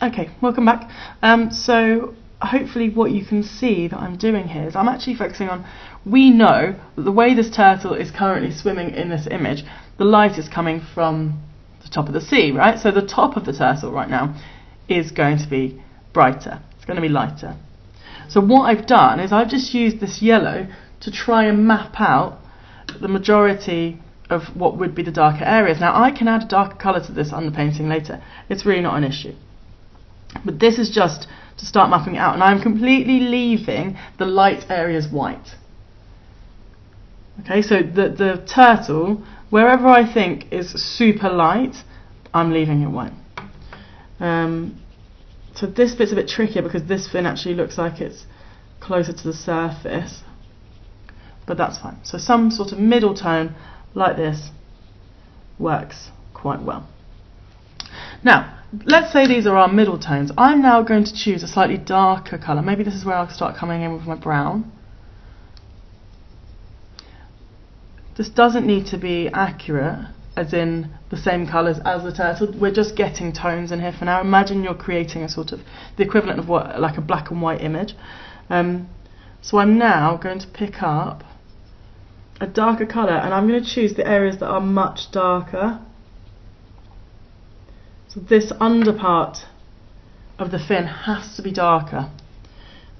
Okay, welcome back. So hopefully what you can see that I'm doing here is I'm actually focusing on, we know that the way this turtle is currently swimming in this image, the light is coming from the top of the sea, right? So the top of the turtle right now is going to be brighter, it's going to be lighter. So what I've done is I've just used this yellow to try and map out the majority of what would be the darker areas. Now I can add a darker colour to this underpainting later, it's really not an issue. But this is just to start mapping it out, and I'm completely leaving the light areas white. Okay, so the turtle, wherever I think is super light, I'm leaving it white. So this bit's a bit trickier because this fin actually looks like it's closer to the surface, but that's fine. So some sort of middle tone like this works quite well. Now, let's say these are our middle tones. I'm now going to choose a slightly darker colour. Maybe this is where I'll start coming in with my brown. This doesn't need to be accurate, as in the same colours as the turtle. We're just getting tones in here for now. Imagine you're creating a sort of the equivalent of what, like a black and white image. So I'm now going to pick up a darker colour, and I'm going to choose the areas that are much darker. So this under part of the fin has to be darker.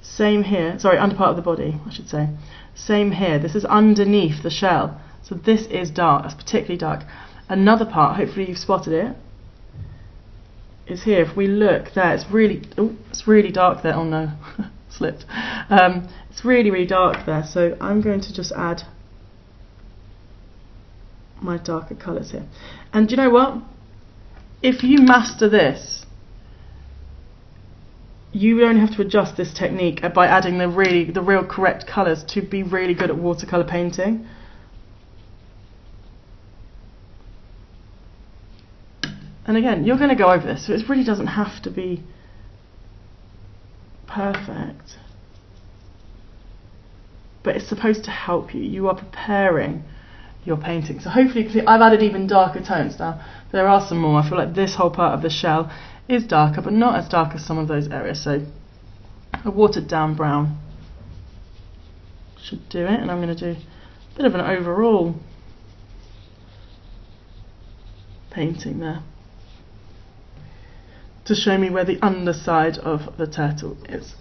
Same here, sorry, under part of the body, I should say. Same here, this is underneath the shell. So this is dark, that's particularly dark. Another part, hopefully you've spotted it, is here. If we look there, it's really dark there. Oh no, slipped. It's really, really dark there. So I'm going to just add my darker colours here. And do you know what? If you master this, you only have to adjust this technique by adding the real correct colours to be really good at watercolour painting. And again, you're going to go over this, so it really doesn't have to be perfect. But it's supposed to help you. You are preparing your painting. So hopefully, I've added even darker tones now. There are some more. I feel like this whole part of the shell is darker, but not as dark as some of those areas. So a watered down brown should do it, and I'm going to do a bit of an overall painting there to show me where the underside of the turtle is.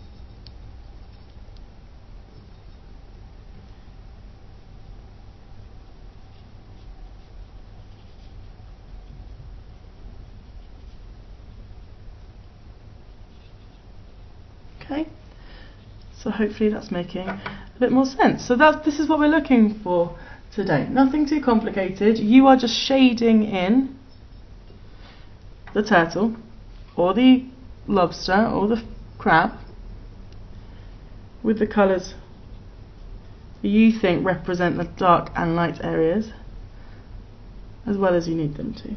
Okay, so hopefully that's making a bit more sense. So this is what we're looking for today. Nothing too complicated. You are just shading in the turtle or the lobster or the crab with the colours you think represent the dark and light areas as well as you need them to.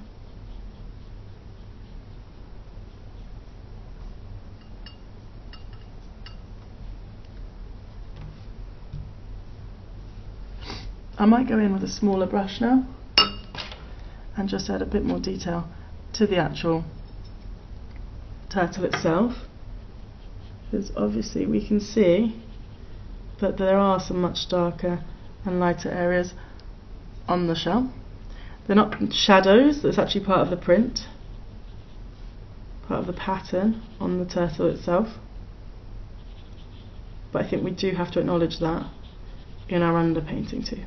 I might go in with a smaller brush now and just add a bit more detail to the actual turtle itself, because obviously we can see that there are some much darker and lighter areas on the shell. They're not shadows, that's actually part of the print, part of the pattern on the turtle itself, but I think we do have to acknowledge that in our underpainting too.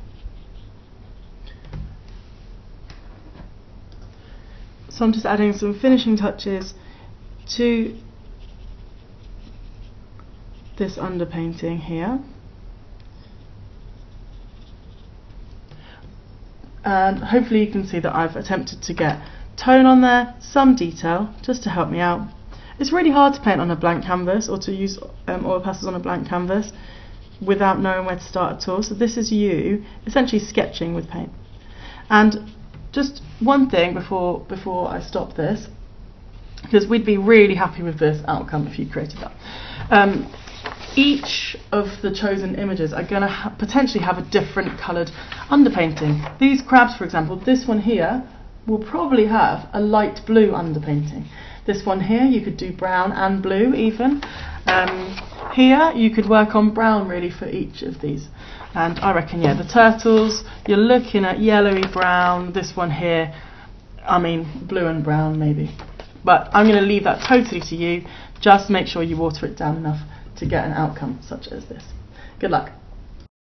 So I'm just adding some finishing touches to this underpainting here. And hopefully you can see that I've attempted to get tone on there, some detail, just to help me out. It's really hard to paint on a blank canvas or to use oil pastels on a blank canvas without knowing where to start at all. So this is you essentially sketching with paint. And just one thing before I stop this, because we'd be really happy with this outcome if you created that. Each of the chosen images are going to potentially have a different coloured underpainting. These crabs, for example, this one here will probably have a light blue underpainting. This one here, you could do brown and blue even. Here, you could work on brown really for each of these. And I reckon, yeah, the turtles, you're looking at yellowy brown. This one here, I mean, blue and brown maybe. But I'm going to leave that totally to you. Just make sure you water it down enough to get an outcome such as this. Good luck.